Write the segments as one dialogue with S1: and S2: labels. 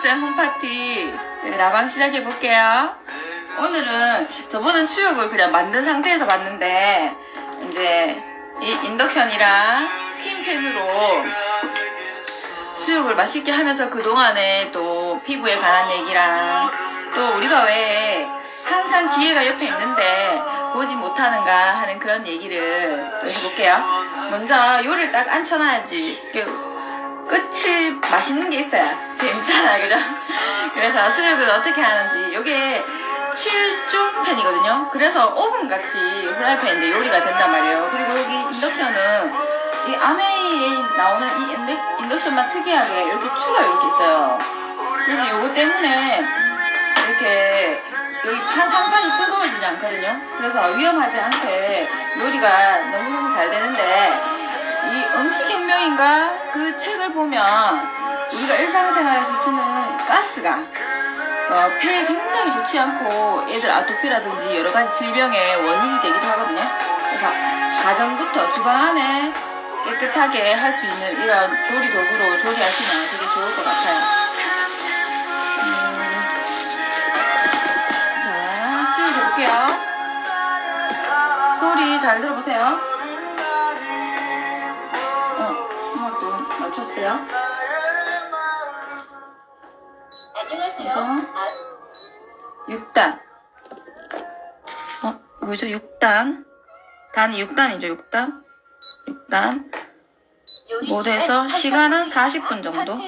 S1: 시스템 홈파티 라방 시작해볼게요. 오늘은 저번에 수육을 그냥 만든 상태에서 봤는데 이제 이 인덕션이랑 퀸팬으로 수육을 맛있게 하면서 그동안에 또 피부에 관한 얘기랑 또 우리가 왜 항상 기회가 옆에 있는데 보지 못하는가 하는 그런 얘기를 또 해볼게요. 먼저 요리를 딱 앉혀놔야지 끝이 맛있는 게 있어야 재밌잖아요, 그죠? 그래서 수육은 어떻게 하는지 요게 7중 팬이거든요. 그래서 오븐같이 후라이팬인데 요리가 된단 말이에요. 그리고 여기 인덕션은 이 아메이에 나오는 이 인덕션만 특이하게 이렇게 추가 이렇게 있어요. 그래서 요거 때문에 이렇게 여기 상판이 뜨거워지지 않거든요. 그래서 위험하지 않게 요리가 너무너무 잘 되는데 이 음식혁명인가 그 책을 보면 우리가 일상생활에서 쓰는 가스가 폐에 굉장히 좋지 않고 애들 아토피라든지 여러가지 질병의 원인이 되기도 하거든요. 그래서 가정부터 주방 안에 깨끗하게 할 수 있는 이런 조리 도구로 조리하시면 되게 좋을 것 같아요. 자, 수육 해볼게요. 소리 잘 들어보세요. 음악 좀 맞춰주세요. 그래서 6단 뭐죠? 6단 단이 6단이죠. 6단 모드에서 시간은 40분 정도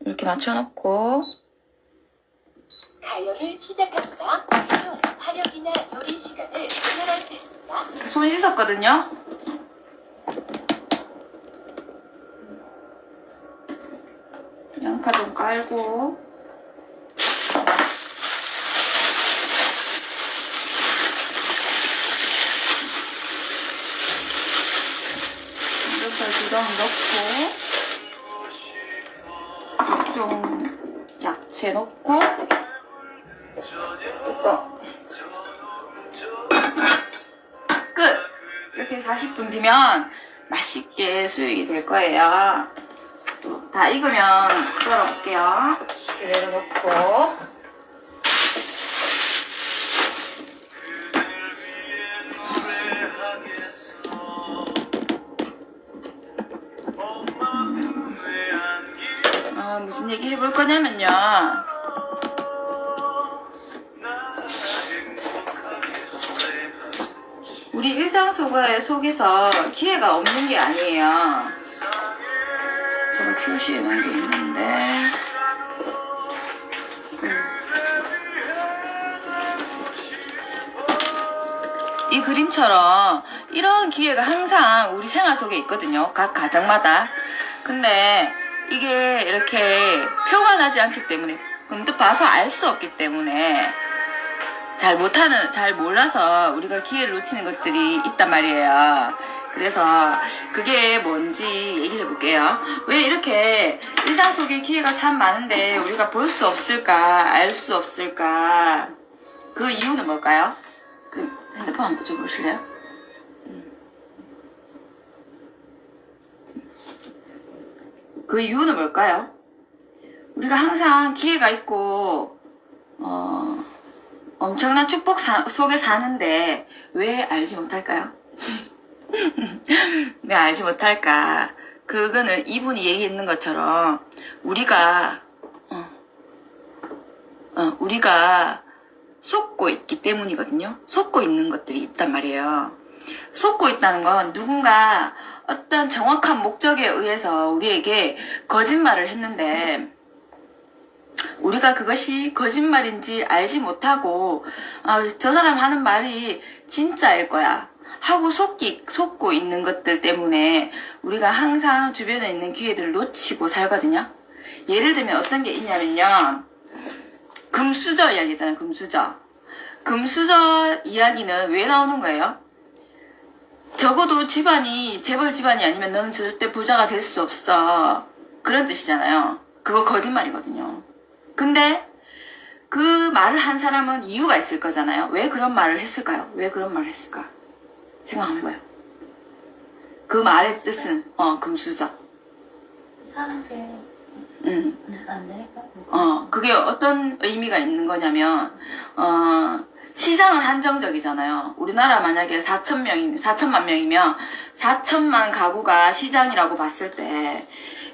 S1: 이렇게 맞춰놓고
S2: 가열을 시작합니다. 화력이나 요리 시간을 조절할 수 있습니다.
S1: 손 씻었거든요. 양파 좀 깔고 삼겹살 두덩 넣고 좀 야채 넣고 뚜껑 끝! 이렇게 40분 뒤면 맛있게 수육이 될 거예요. 또 다 익으면 썰어볼게요. 이렇게 내려놓고 무슨 얘기 해볼 거냐면요. 우리 일상 속에서 기회가 없는 게 아니에요. 제가 표시해 놓은 게 있는데 이 그림처럼 이런 기회가 항상 우리 생활 속에 있거든요. 각 가정마다. 근데 이게 이렇게 표가 나지 않기 때문에 문득 봐서 알 수 없기 때문에 잘 몰라서 우리가 기회를 놓치는 것들이 있단 말이에요. 그래서 그게 뭔지 얘기를 해볼게요. 왜 이렇게 일상 속에 기회가 참 많은데 우리가 볼 수 없을까, 알 수 없을까? 그 이유는 뭘까요? 그 핸드폰 한번 줘보실래요? 그 이유는 뭘까요? 우리가 항상 기회가 있고 엄청난 축복 속에 사는데 왜 알지 못할까요? 왜 알지 못할까? 그거는 이분이 얘기했는 것처럼 우리가 속고 있기 때문이거든요. 속고 있는 것들이 있단 말이에요. 속고 있다는 건 누군가 어떤 정확한 목적에 의해서 우리에게 거짓말을 했는데 우리가 그것이 거짓말인지 알지 못하고 저 사람 하는 말이 진짜일 거야 하고 속고 있는 것들 때문에 우리가 항상 주변에 있는 기회들을 놓치고 살거든요. 예를 들면 어떤 게 있냐면요. 금수저 이야기잖아요. 금수저 이야기는 왜 나오는 거예요? 적어도 재벌 집안이 아니면 너는 절대 부자가 될 수 없어. 그런 뜻이잖아요. 그거 거짓말이거든요. 근데 그 말을 한 사람은 이유가 있을 거잖아요. 왜 그런 말을 했을까요? 왜 그런 말을 했을까? 생각 한번 해봐요. 그 말의 뜻은 금수저.
S2: 사는 게 안 되니까.
S1: 그게 어떤 의미가 있는 거냐면, 시장은 한정적이잖아요. 우리나라 만약에 4천만 명이면 4천만 가구가 시장이라고 봤을 때,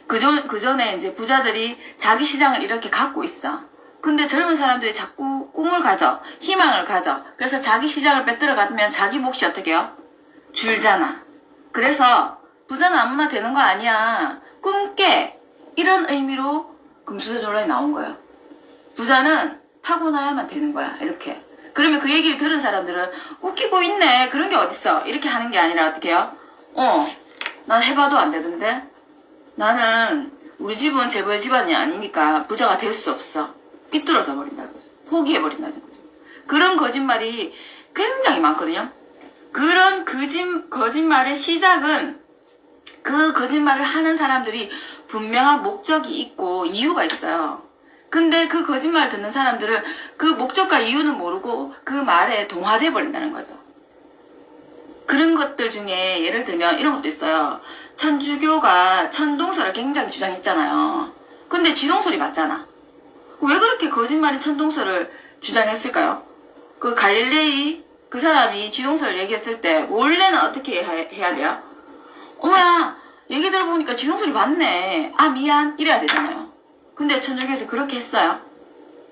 S1: 그 전에 이제 부자들이 자기 시장을 이렇게 갖고 있어. 근데 젊은 사람들이 자꾸 꿈을 가져, 희망을 가져. 그래서 자기 시장을 빼들어 가면 자기 몫이 어떻게 해요? 줄잖아. 그래서 부자는 아무나 되는 거 아니야. 꿈 깨. 이런 의미로 금수저논란이 나온 거예요. 부자는 타고나야만 되는 거야. 이렇게. 그러면 그 얘기를 들은 사람들은 웃기고 있네. 그런 게 어딨어. 이렇게 하는 게 아니라 어떻게 해요? 난 해봐도 안 되던데. 나는 우리 집은 재벌 집안이 아니니까 부자가 될 수 없어. 삐뚤어져 버린다는 거죠. 포기해버린다는 거죠. 그런 거짓말이 굉장히 많거든요. 그런 거짓말의 시작은 그 거짓말을 하는 사람들이 분명한 목적이 있고 이유가 있어요. 근데 그 거짓말 듣는 사람들은 그 목적과 이유는 모르고 그 말에 동화돼 버린다는 거죠. 그런 것들 중에 예를 들면 이런 것도 있어요. 천주교가 천동설을 굉장히 주장했잖아요. 근데 지동설이 맞잖아. 왜 그렇게 거짓말인 천동설을 주장했을까요? 그 갈릴레이 그 사람이 지동설을 얘기했을 때 원래는 어떻게 해야 돼요? 어머야 얘기 들어보니까 지동설이 맞네. 아 미안 이래야 되잖아요. 근데 천주교에서 그렇게 했어요?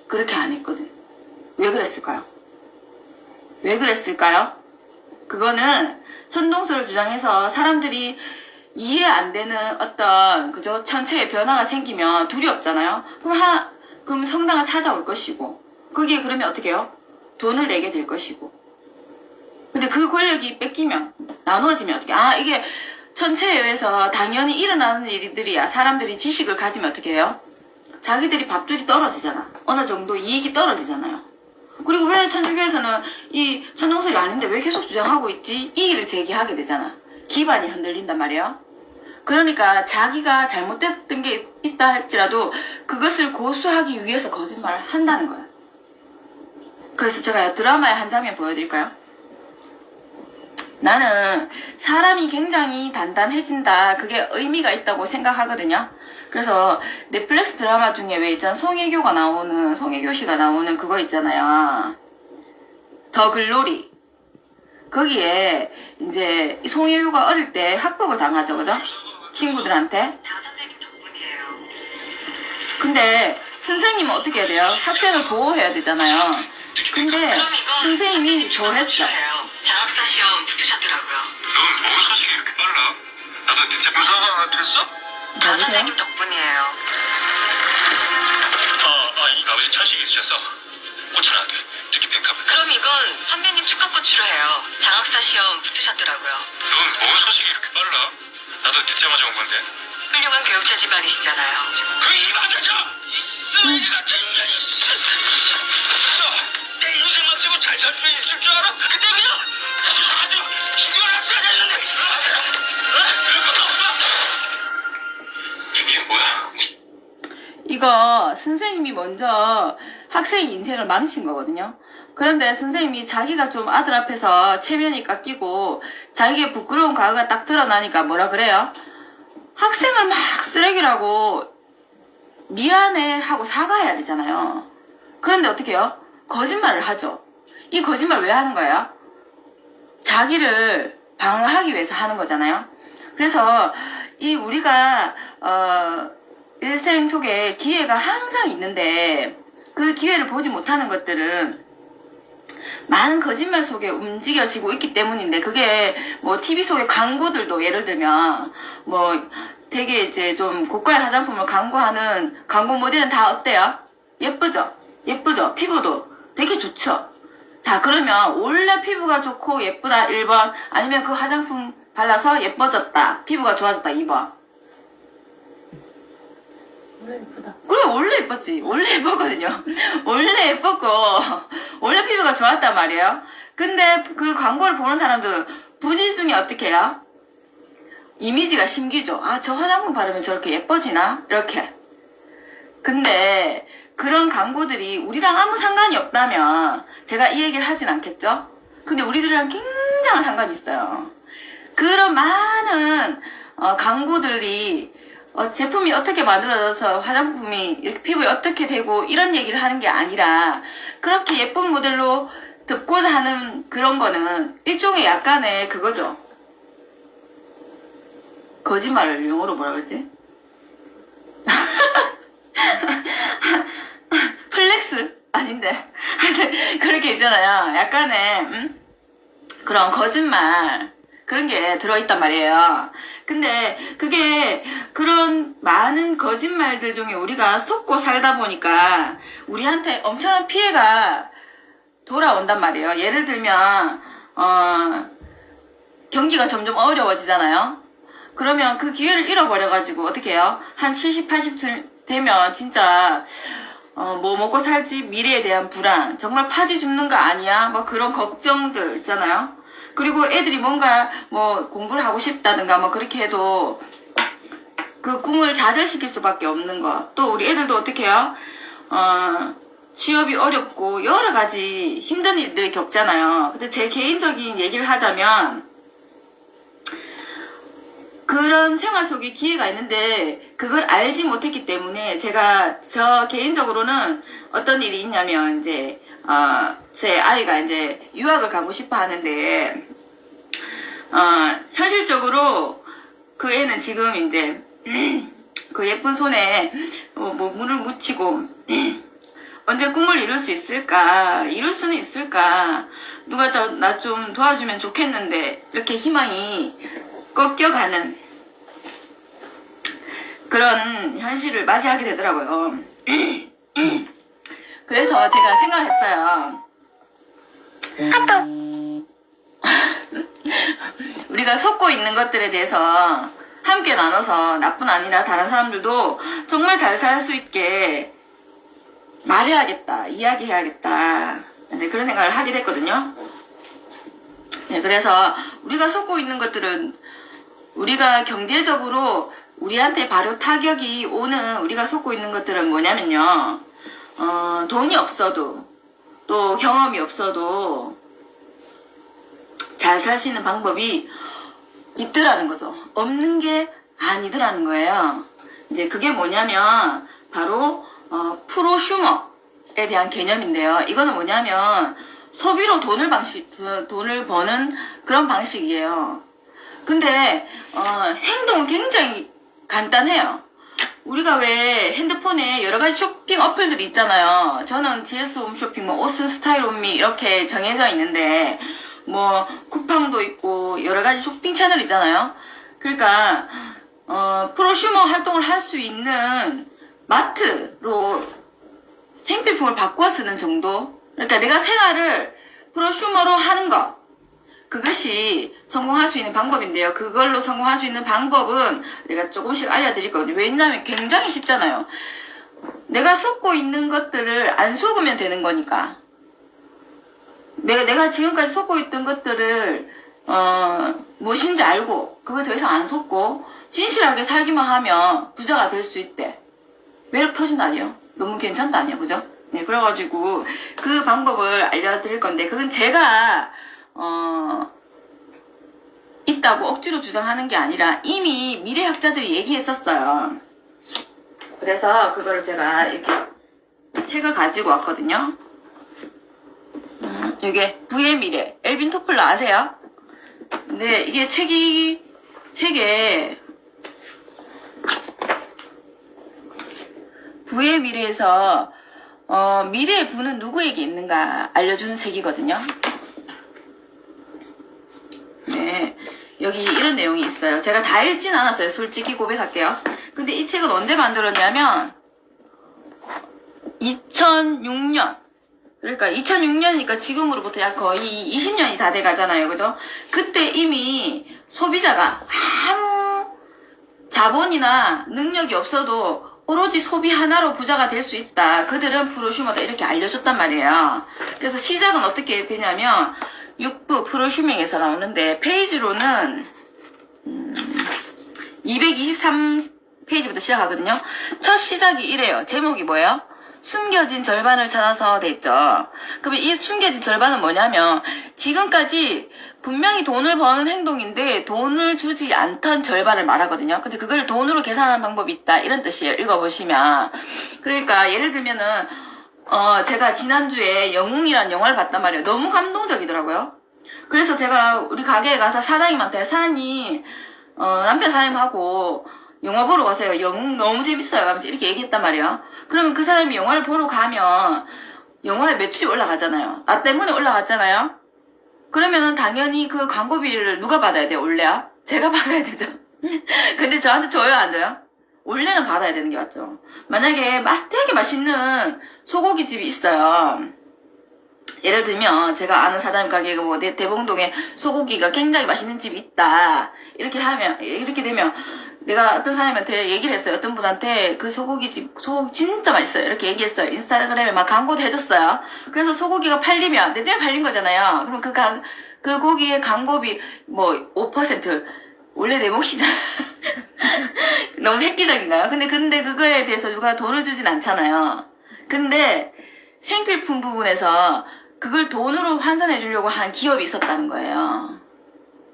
S1: 그렇게 안 했거든. 왜 그랬을까요? 왜 그랬을까요? 그거는 천동설을 주장해서 사람들이 이해 안 되는 어떤 그죠 천체의 변화가 생기면 둘이 없잖아요. 그럼 성당을 찾아올 것이고 거기에 그러면 어떻게 해요? 돈을 내게 될 것이고. 근데 그 권력이 뺏기면 나누어지면 어떻게? 이게 천체에 의해서 당연히 일어나는 일들이야. 사람들이 지식을 가지면 어떻게 해요? 자기들이 밥줄이 떨어지잖아. 어느 정도 이익이 떨어지잖아요. 그리고 왜 천주교에서는 이 천동설이 아닌데 왜 계속 주장하고 있지? 이의를 제기하게 되잖아. 기반이 흔들린단 말이에요. 그러니까 자기가 잘못됐던 게 있다 할지라도 그것을 고수하기 위해서 거짓말을 한다는 거야. 그래서 제가 드라마의 한 장면 보여드릴까요? 나는 사람이 굉장히 단단해진다. 그게 의미가 있다고 생각하거든요. 그래서 넷플릭스 드라마 중에 왜 있잖아. 송혜교 씨가 나오는 그거 있잖아요. 더 글로리. 거기에 이제 송혜교가 어릴 때 학폭을 당하죠. 그죠? 친구들한테. 근데 선생님은 어떻게 해야 돼요? 학생을 보호해야 되잖아요. 근데 선생님이 더 했어.
S2: 장학사 시험 붙으셨더라고요.
S3: 넌 뭔 소식이 이렇게 빨라? 나도 진짜 무사가 됐어?
S2: 다 선생님 덕분이에요.
S3: 이 아버지 천식이 있으셔서 꽃은 안 돼. 특히 백합은.
S2: 그럼 이건 선배님 축하꽃으로 해요. 장학사 시험 붙으셨더라고요.
S3: 넌 뭔 소식이 이렇게 빨라? 나도 듣자마자 온 건데.
S2: 훌륭한 교육자 집안이시잖아요.
S3: 그 입안 닫혀! 이 쓰레기 같은 년이 내 인생만 쓰고 잘 살 수 있을 줄 알아? 근데 그냥 아주 죽여놨어야 됐는데 그것도 없어? 이게 뭐야?
S1: 이거 선생님이 먼저 학생 인생을 망친 거거든요. 그런데 선생님이 자기가 좀 아들 앞에서 체면이 깎이고 자기의 부끄러운 과거가 딱 드러나니까 뭐라 그래요? 학생을 막 쓰레기라고 미안해 하고 사과해야 되잖아요. 그런데 어떻게 해요? 거짓말을 하죠. 이 거짓말 왜 하는 거예요? 자기를 방어하기 위해서 하는 거잖아요. 그래서 이 우리가 일생 속에 기회가 항상 있는데 그 기회를 보지 못하는 것들은 많은 거짓말 속에 움직여지고 있기 때문인데, 그게 뭐 TV 속의 광고들도 예를 들면 뭐 되게 이제 좀 고가의 화장품을 광고하는 광고 모델은 다 어때요? 예쁘죠? 피부도 되게 좋죠? 자, 그러면 원래 피부가 좋고 예쁘다 1번, 아니면 그 화장품 발라서 예뻐졌다, 피부가 좋아졌다 2번.
S2: 원래 예쁘다.
S1: 그래, 원래 예뻤지. 원래 예뻤거든요. 원래 예뻤고 원래 피부가 좋았단 말이에요. 근데 그 광고를 보는 사람들은 부지 중에 어떻게 해요? 이미지가 심기죠. 저 화장품 바르면 저렇게 예뻐지나? 이렇게. 근데 그런 광고들이 우리랑 아무 상관이 없다면 제가 이 얘기를 하진 않겠죠? 근데 우리들이랑 굉장한 상관이 있어요. 그런 많은 광고들이 제품이 어떻게 만들어져서 화장품이 이렇게 피부에 어떻게 되고 이런 얘기를 하는 게 아니라 그렇게 예쁜 모델로 듣고자 하는 그런 거는 일종의 약간의 그거죠. 거짓말을 영어로 뭐라 그러지? 플렉스? 아닌데. 하여튼 그렇게 있잖아요. 약간의 그런 거짓말 그런 게 들어있단 말이에요. 근데 그게 그런 많은 거짓말들 중에 우리가 속고 살다 보니까 우리한테 엄청난 피해가 돌아온단 말이에요. 예를 들면 경기가 점점 어려워지잖아요. 그러면 그 기회를 잃어버려가지고 어떻게 해요? 한 70, 80 되면 진짜 뭐 먹고 살지 미래에 대한 불안 정말 파지 줍는 거 아니야? 뭐 그런 걱정들 있잖아요. 그리고 애들이 뭔가 뭐 공부를 하고 싶다든가 뭐 그렇게 해도 그 꿈을 좌절시킬 수밖에 없는 거. 또 우리 애들도 어떻게 해요? 취업이 어렵고 여러 가지 힘든 일들을 겪잖아요. 근데 제 개인적인 얘기를 하자면 그런 생활 속에 기회가 있는데 그걸 알지 못했기 때문에 제가 저 개인적으로는 어떤 일이 있냐면 이제 제 아이가 이제 유학을 가고 싶어 하는데 현실적으로 그 애는 지금 이제 그 예쁜 손에 뭐 물을 묻히고 언제 꿈을 이룰 수 있을까? 이룰 수는 있을까? 누가 나 좀 도와주면 좋겠는데 이렇게 희망이 꺾여가는 그런 현실을 맞이하게 되더라고요. 그래서 제가 생각을 했어요. 우리가 속고 있는 것들에 대해서 함께 나눠서 나뿐 아니라 다른 사람들도 정말 잘 살 수 있게 말해야겠다, 이야기해야겠다. 네, 그런 생각을 하게 됐거든요. 네, 그래서 우리가 속고 있는 것들은 우리가 경제적으로 우리한테 바로 타격이 오는 우리가 속고 있는 것들은 뭐냐면요. 돈이 없어도 또 경험이 없어도 잘 살 수 있는 방법이 있더라는 거죠. 없는 게 아니더라는 거예요. 이제 그게 뭐냐면 바로 프로슈머에 대한 개념인데요. 이거는 뭐냐면 소비로 돈을 버는 그런 방식이에요. 근데 행동은 굉장히 간단해요. 우리가 왜 핸드폰에 여러 가지 쇼핑 어플들이 있잖아요. 저는 GS 홈쇼핑, 뭐 오스 스타일 홈미 이렇게 정해져 있는데 뭐 쿠팡도 있고 여러 가지 쇼핑 채널 있잖아요. 그러니까 프로슈머 활동을 할 수 있는 마트로 생필품을 바꿔 쓰는 정도. 그러니까 내가 생활을 프로슈머로 하는 것. 그것이 성공할 수 있는 방법인데요. 그걸로 성공할 수 있는 방법은 내가 조금씩 알려드릴 거거든요. 왜냐하면 굉장히 쉽잖아요. 내가 속고 있는 것들을 안 속으면 되는 거니까. 내가 지금까지 속고 있던 것들을 무엇인지 알고 그걸 더 이상 안 속고 진실하게 살기만 하면 부자가 될 수 있대. 매력 터진다 아니에요? 너무 괜찮다 아니에요? 그죠? 네, 그래가지고 그 방법을 알려드릴 건데 그건 제가 있다고 억지로 주장하는 게 아니라 이미 미래학자들이 얘기했었어요. 그래서 그거를 제가 이렇게 책을 가지고 왔거든요. 이게 부의 미래, 엘빈 토플러 아세요? 근데 이게 책에 부의 미래에서 미래의 부는 누구에게 있는가 알려주는 책이거든요. 네, 여기 이런 내용이 있어요. 제가 다 읽진 않았어요. 솔직히 고백할게요. 근데 이 책은 언제 만들었냐면 2006년. 그러니까 2006년이니까 지금으로부터 약 거의 20년이 다 돼가잖아요. 그죠? 그때 이미 소비자가 아무 자본이나 능력이 없어도 오로지 소비 하나로 부자가 될 수 있다. 그들은 프로슈머다. 이렇게 알려줬단 말이에요. 그래서 시작은 어떻게 되냐면 6부 프로슈밍에서 나오는데 페이지로는 223페이지부터 시작하거든요. 첫 시작이 이래요. 제목이 뭐예요? 숨겨진 절반을 찾아서 돼 있죠. 그러면 이 숨겨진 절반은 뭐냐면 지금까지 분명히 돈을 버는 행동인데 돈을 주지 않던 절반을 말하거든요. 근데 그걸 돈으로 계산하는 방법이 있다 이런 뜻이에요. 읽어보시면. 그러니까 예를 들면은 제가 지난주에 영웅이라는 영화를 봤단 말이에요. 너무 감동적이더라고요. 그래서 제가 우리 가게에 가서 사장님한테 사장님 남편 사장님하고 영화 보러 가세요. 영웅 너무 재밌어요. 하면서 이렇게 얘기했단 말이에요. 그러면 그 사람이 영화를 보러 가면 영화의 매출이 올라가잖아요. 나 때문에 올라갔잖아요. 그러면은 당연히 그 광고비를 누가 받아야 돼요? 원래야? 제가 받아야 되죠. 근데 저한테 줘요? 안 줘요? 원래는 받아야 되는 게 맞죠. 만약에 되게 맛있는 소고기 집이 있어요. 예를 들면 제가 아는 사장님 가게가 뭐 대봉동에 소고기가 굉장히 맛있는 집이 있다. 이렇게 되면 내가 어떤 사람한테 얘기를 했어요. 어떤 분한테 그 소고기 진짜 맛있어요. 이렇게 얘기했어요. 인스타그램에 막 광고도 해줬어요. 그래서 소고기가 팔리면 내 때문에 팔린 거잖아요. 그럼 그 고기의 광고비 뭐 5% 원래 내 몫이잖아. 너무 획기적인가요? 근데 그거에 대해서 누가 돈을 주진 않잖아요. 근데 생필품 부분에서 그걸 돈으로 환산해 주려고 한 기업이 있었다는 거예요.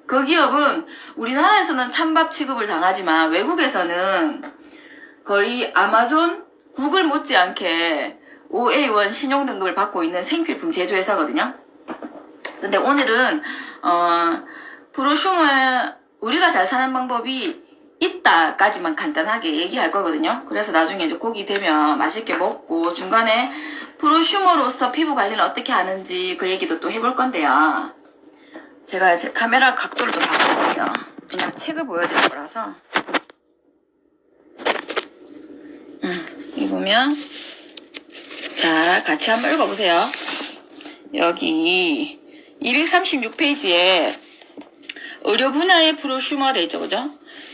S1: 그 기업은 우리나라에서는 찬밥 취급을 당하지만 외국에서는 거의 아마존, 구글 못지않게 OA1 신용 등급을 받고 있는 생필품 제조회사거든요. 근데 오늘은 프로슈머에 우리가 잘 사는 방법이 있다까지만 간단하게 얘기할 거거든요. 그래서 나중에 이제 고기 되면 맛있게 먹고 중간에 프로슈머로서 피부 관리는 어떻게 하는지 그 얘기도 또 해볼 건데요. 제가 이제 카메라 각도를 좀 바꿔볼게요. 그냥 책을 보여드릴 거라서. 여기 보면 자 같이 한번 읽어보세요. 여기 236페이지에 의료 분야의 프로슈머 돼 있죠, 그죠?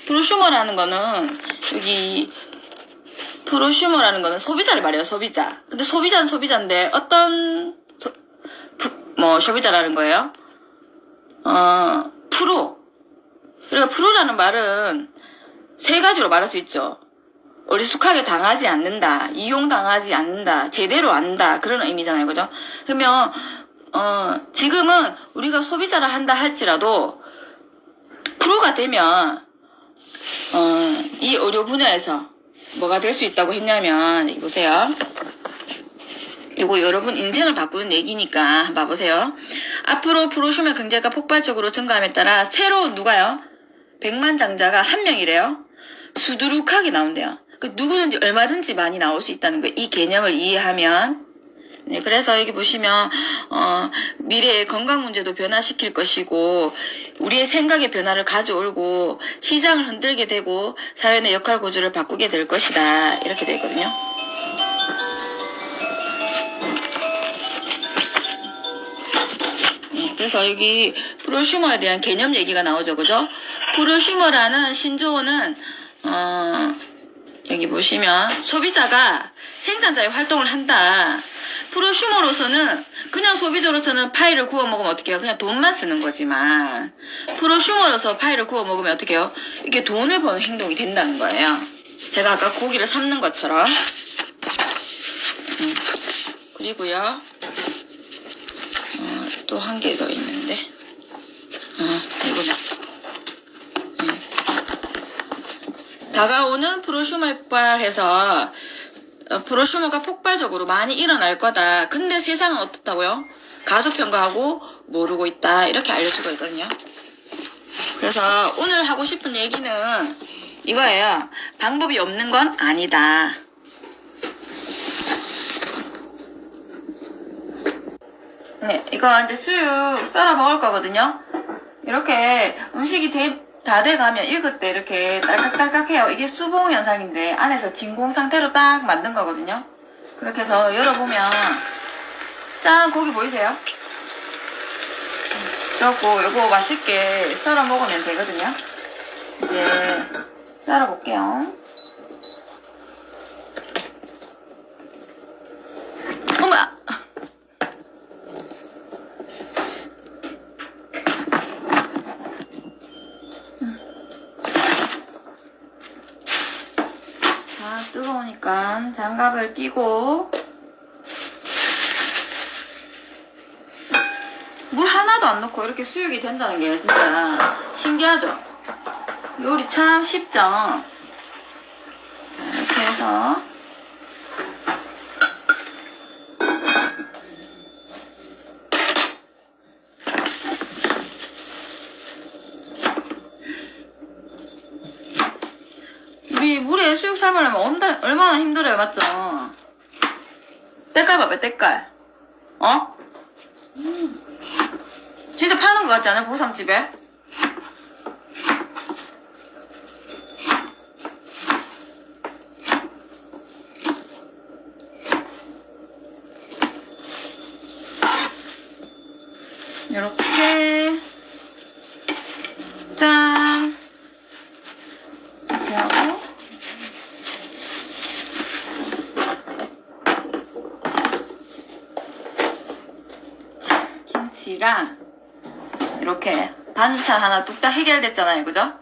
S1: 프로슈머라는 거는 여기 프로슈머라는 거는 소비자를 말해요, 소비자. 근데 소비자는 소비자인데 어떤 소비자라는 거예요? 프로. 그러니까 프로라는 말은 세 가지로 말할 수 있죠. 어리숙하게 당하지 않는다, 이용당하지 않는다, 제대로 안다 그런 의미잖아요, 그죠? 그러면 지금은 우리가 소비자를 한다 할지라도 프로가 되면 이 의료 분야에서 뭐가 될 수 있다고 했냐면 여기 보세요. 이거 여러분 인생을 바꾸는 얘기니까 한번 봐보세요. 앞으로 프로슈머 경제가 폭발적으로 증가함에 따라 새로 누가요? 백만장자가 1명이래요. 수두룩하게 나온대요. 그 누구든지 얼마든지 많이 나올 수 있다는 거. 이 개념을 이해하면. 네, 그래서 여기 보시면 미래의 건강 문제도 변화시킬 것이고 우리의 생각의 변화를 가져오고 시장을 흔들게 되고 사회 내 역할 구조를 바꾸게 될 것이다. 이렇게 되어 있거든요. 그래서 여기 프로슈머에 대한 개념 얘기가 나오죠, 그죠? 프로슈머라는 신조어는 여기 보시면 소비자가 생산자의 활동을 한다. 프로슈머로서는 그냥 소비자로서는 파이를 구워 먹으면 어떻게 해요? 그냥 돈만 쓰는 거지만 프로슈머로서 파이를 구워 먹으면 어떻게 해요? 이게 돈을 버는 행동이 된다는 거예요. 제가 아까 고기를 삶는 것처럼. 그리고요. 또 한 개 더 있는데. 이거는. 다가오는 프로슈머에 폭발해서 프로슈머가 폭발적으로 많이 일어날 거다. 근데 세상은 어떻다고요? 가소평가하고 모르고 있다. 이렇게 알려주고 있거든요. 그래서 오늘 하고 싶은 얘기는 이거예요. 방법이 없는 건 아니다. 네, 이거 이제 수육 썰어 먹을 거거든요. 이렇게 음식이 다 돼가면 익을 때 이렇게 딸깍딸깍해요. 이게 수봉 현상인데 안에서 진공 상태로 딱 만든 거거든요. 그렇게 해서 열어보면 짠, 고기 보이세요? 그렇고 요거 맛있게 썰어 먹으면 되거든요. 이제 썰어 볼게요. 어머야! 뜨거우니까 장갑을 끼고 하나도 안 넣고 이렇게 수육이 된다는 게 진짜 신기하죠? 요리 참 쉽죠? 자, 이렇게 해서 우리 물에 수육 삶으려면 얼마나 힘들어요, 맞죠? 때깔 봐봐, 때깔. 어? 진짜 파는 것 같지 않아요? 보쌈집에? 이렇게 짠 이렇게 하고 김치랑 이렇게 반찬 하나 뚝딱 해결됐잖아요, 그죠?